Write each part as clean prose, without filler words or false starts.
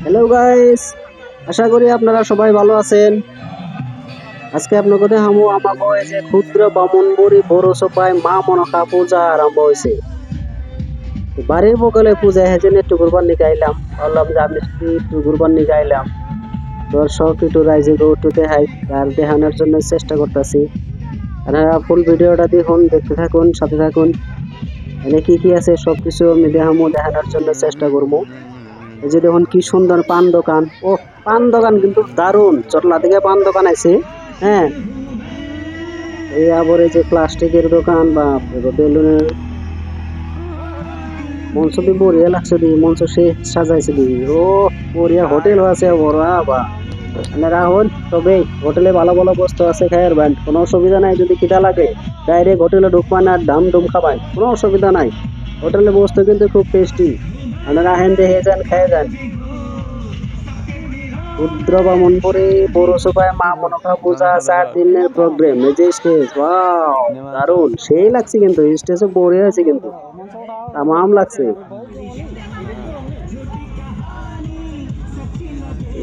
Hello guys, আশা করি আপনারা সবাই ভালো আছেন। আজকে আপনাদের দেখাবো আমাগো এই যে ক্ষুদ্র বামুনবুড়ি বড় সপায় মা মনসা পূজা আরম্ভ হয়েছে। বাড়ির বগলে পূজা হেজেন একটু ঘুরবার নিকে আইলাম, ভাবলাম যে আমি একটু ঘুরবার নিকে আইলাম। দর্শক একটু রাইজে একটু দেখাই, তার দেখানোর জন্য চেষ্টা করতেছি। আপনারা ফুল ভিডিওটা দেখুন, দেখতে থাকুন, সাথে থাকুন। এখানে কি কি আছে সবকিছু আমি দেখানোর জন্য চেষ্টা করবো। এই যে দেখুন কি সুন্দর পান দোকান। ও, পান দোকান কিন্তু দারুণ, চটলা থেকে পান দোকান আছে। হ্যাঁ, এই আবার এই যে প্লাস্টিকের দোকান বা বেলুনের মঞ্চ দিয়ে বড়িয়া লাগছে দি, মঞ্চ সে সাজাইছে দি। ও, বড়িয়া হোটেল আছে বড় বা রাহুল। তবে হোটেলে ভালো ভালো বস্তু আছে, খায়ের ব্যান্ড কোনো অসুবিধা নাই। যদি খিদা লাগে ডাইরেক্ট হোটেলে ঢুকবান আর দাম দুম খাবাই, কোনো অসুবিধা নাই। হোটেলের বস্তু কিন্তু খুব টেস্টি। আপনারা আহেন দেখে যান, খেয়ে যান। ক্ষুদ্র বামনপুরে পৌরসভায় মা মনসা পূজা 4 দিনের প্রোগ্রাম, এই যে স্টেজ, ওয়াও দারুণ, সেই লাগছে কিন্তু স্টেজে বড় হয়েছে কিন্তু তামাম লাগছে।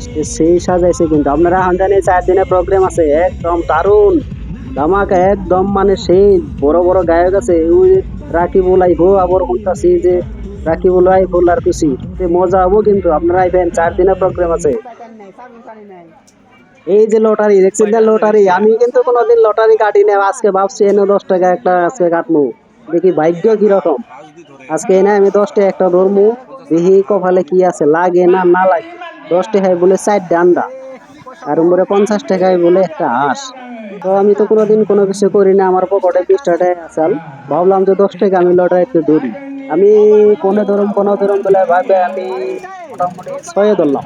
স্টেজ সেই সাজাইছে কিন্তু আপনারা জানি 4 দিনের প্রোগ্রাম আছে, একদম দারুণ ধামাকা একদম, মানে সেই বড় বড় গায়ক আছে। ওই রাকিব আইবো, আবার শুনতাছি যে রাকিব আইবো আর খুশি মজা হবো কিন্তু। আপনারা আইবেন, 4 দিনের প্রোগ্রাম আছে। এই যে লটারি দেখছেন না, লটারি আমি কিন্তু কোনোদিন লটারি কাটি না, আজকে ভাবছি এনে 10 টাকা একটা আজকে কাটবো, দেখি ভাগ্য কিরকম। আজকে এনে আমি 10 টাকা একটা ধরবো, দেখি কপালে কি আছে, লাগে না না লাগে। 10 টাকায় বলে 4 ডান্ডা, আর উপরে 50 টাকায় বলে একটা হাঁস। তো আমি তো কোনোদিন কোনো কিছু করি না, আমার পকেটে 20 টাকা আসাল, ভাবলাম যে 10 টাকা আমি লটারিতে ধরি। আমি কোনো ধরম বলে ভাবে আমি মোটামুটি 6 ধরলাম।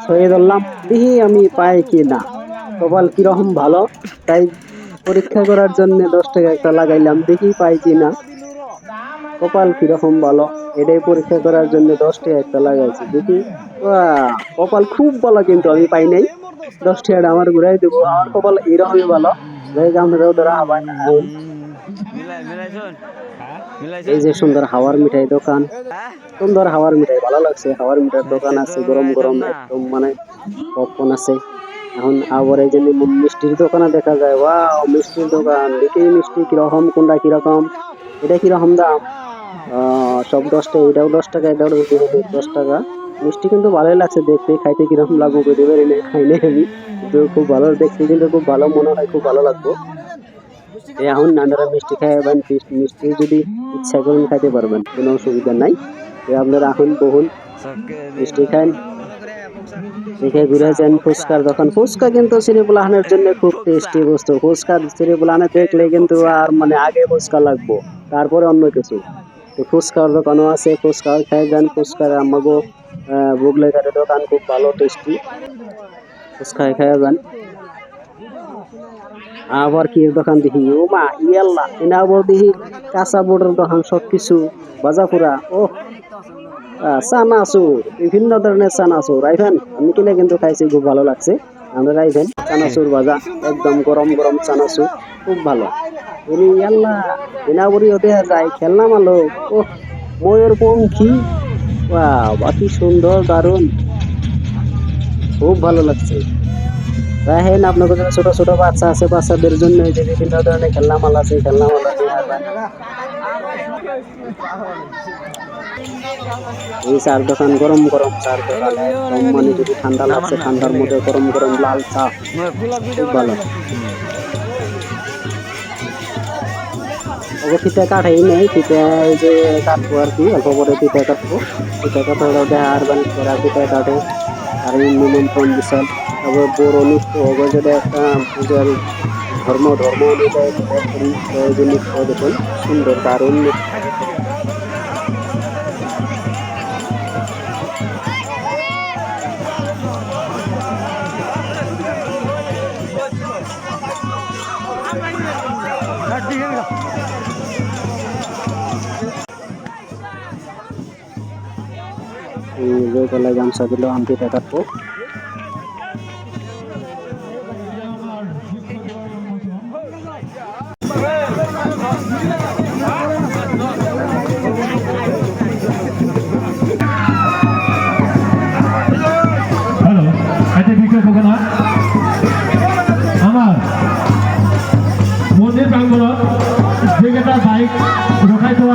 6 ধরলাম, দেখি আমি পাই কি না, কপাল কিরকম ভালো। তাই পরীক্ষা করার জন্য 10 টাকা একটা লাগাইলাম, দেখি পাই কি না, কপাল কিরকম ভালো। এটাই পরীক্ষা করার জন্য 10 টাকা একটা লাগাইছি, দেখি। কপাল খুব ভালো, কিন্তু আমি পাই নাই। 10 টাকাটা আমার ঘুরাই দেবো, আমার কপাল এরকমই ভালো। যাই হোক, আপনারাও ধরা হবাই না। এই যে সুন্দর হাওয়ার মিঠাই দোকান, সুন্দর হাওয়ার মিঠাই, ভালো লাগছে। হাওয়ার মিঠাই দোকান আছে, গরম গরম একদম, মানে পপকর্ন আছে। এখন আবার এই যে মিষ্টির দোকানে দেখা যায়, ওয়াও মিষ্টির দোকান, দেখি মিষ্টি কিরকম, কোনটা কিরকম, এটা কিরকম দাম। সব 10 টাকা, এটাও 10 টাকা, এটাও 10 টাকা। মিষ্টি কিন্তু ভালোই লাগছে দেখতে, খাইতে কিরকম লাগবো বুঝতে পারি না, খাই নাই আমি, কিন্তু খুব ভালো দেখতে, কিন্তু খুব ভালো মনে হয়, খুব ভালো লাগবে। এখন আপনারা মিষ্টি খাইবেন, মিষ্টি যদি ইচ্ছা করেন খাইতে পারবেন, কোনো অসুবিধা নাই। আপনারা এখন বহুন মিষ্টি খান, দেখে ঘুরে যান। ফুচকার দোকান, ফুচকা কিন্তু ছেলেপুলাহানের জন্য খুব টেস্টি বস্তু। ফুচকা ছেলেপুলাহানে দেখলে কিন্তু আর মানে আগে ফুচকা লাগবো, তারপরে অন্য কিছু। তো ফুচকার দোকানও আছে, ফুচকাও খাই যান। ফুচকার আমাগো বুগলেঘাটের দোকান খুব ভালো টেস্টি, ফুচকা খাই যান। আবার কি দোকান দেখি, ও মা ইয়াল্লা, এনা আবার দেখি কাঁচা বোর্ডের দোকান, সবকিছু বাজাপুরা। ও, চানাচুর, বিভিন্ন ধরনের চানাচুর আইভেন, আমি কিনে কিন্তু খাইছি, খুব ভালো লাগছে। আমরা আইভেন, চানাচুর ভাজা, একদম গরম গরম চানাচুর, খুব ভালো। এনি ইয়াল্লা, এনাবরি ওতে যায় খেলনা মালো। ও, ময়ূর পঙ্খী, বাকি সুন্দর দারুণ, খুব ভালো লাগছে। দেখেন আপনাদের জন্য ছোট ছোট বাচ্চা আছে, বাচ্চাদের জন্য এই যে বিভিন্ন ধরনের খেলনা মাল আছে, খেলনা মাল নিয়ে আসবেন। এই চার দোকান, গরম গরম চার দোকান, একদম মানে যদি ঠান্ডা লাগছে, ঠান্ডার মধ্যে গরম গরম লাল চা, খুব ভালো। ওকে ফিতে কাটাই নেই, ফিতে এই যে কাটবো আর কি, অল্প করে ফিতে কাটবো। ফিতে কাটা দেখা আর কেরা ফিতে কাটে, আর নিমন্ত্রণ দিচ্ছেন। তারপর বড় নৃত্য হবে, যেটা একটা পূজার ধর্ম অনুযায়ী এই যে নৃত্য দেখুন, সুন্দর দারুণ নৃত্য। যে গলায় গামছা দিল, আমি ফিতে কাটবো।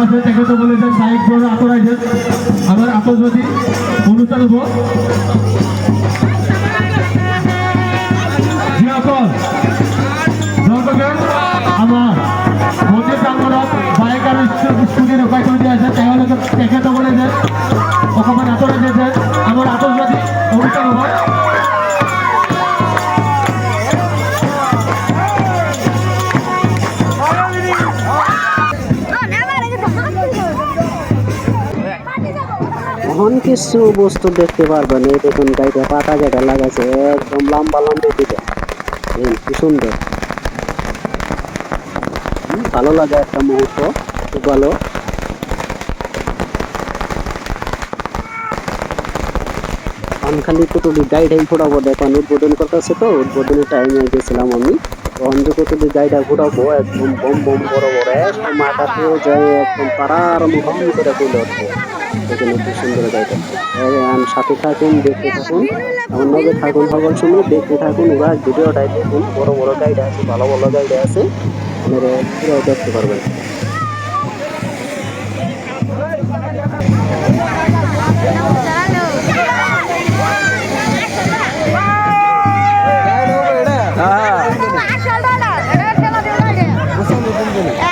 আছে তাকে তো বলে দেন সাইড করে আতরাই দেন আমার আতজদি অনুষ্ঠান হবো জিয়াকল জনগণ আমার মধ্যে প্রাঙ্গণত বাইক আর স্কুটি রক্ষা করে দিয়ে আছে তাহলে তো তাকে তো বলে দেন অকমান আতরাই দিয়েছে আমার আতজদি অনুষ্ঠান হবো এখন কিছু বস্তু দেখতে পারবেন। এই দেখুন গাড়িটা পাতা যেটা লাগাছে একদম লম্বা লম্বা দিকে, কি সুন্দর, ভালো লাগে একটা মুহূর্ত, খুব ভালো। আমি খালি কতটি গাড়িটাই ঘোরাবো, দেখুন উদ্বোধন করতেছে তো, উদ্বোধনের টাইমে গেছিলাম আমি। তখন যে কতটি গাড়িটা ঘোরাবো একদম বম বম বড় বড় একদম আকাশে যায়, একদম পাড়ার মতন করে তুলে উঠবো। দেখুন কি সুন্দর গাড়িটা। সাথে থাকুন, দেখতে থাকুন, আমার নজর থাকুন, সকল সময় দেখতে থাকুন, ওরা ভিডিওটাই দেখুন। বড় বড় গাড়িটা আছে, ভালো ভালো গাড়িটা আছে, আপনারা পুরো দেখতে পারবেন।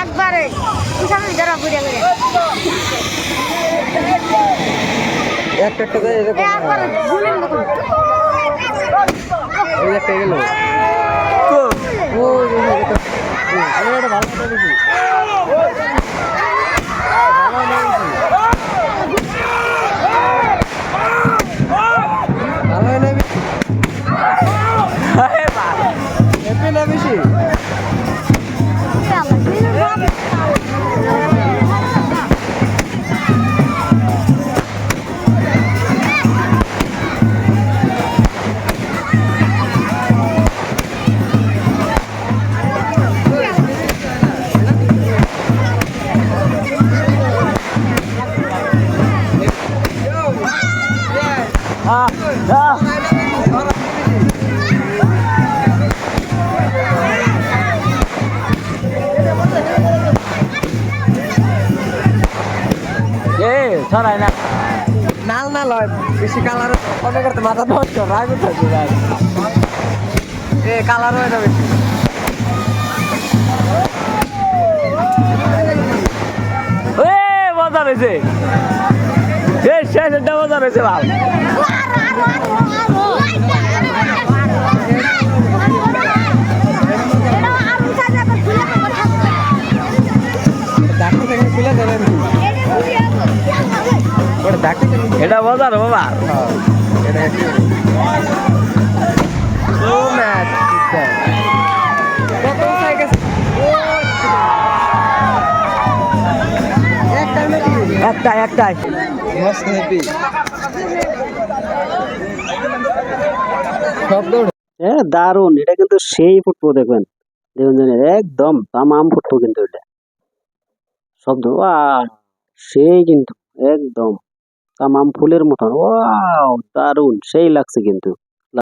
একবারে একটা গেল বেশি ছড়াই না নাল নাল হয় বেশি কালার অনেক করতে মাথা নষ্ট রাগ উঠাচ্ছে এ কালার হয় না বেশি মজা রয়েছে, শেষটা মজা রয়েছে ভাই। এটা মজার বাবা। একটাই দারুন, এটা কিন্তু সেই ফুটবো, দেখবেন দেখুন একদম তামাম ফুটবো কিন্তু এটা শব্দ সেই কিন্তু একদম তামাম ফুলের মতন, দারুন সেই লাগছে কিন্তু।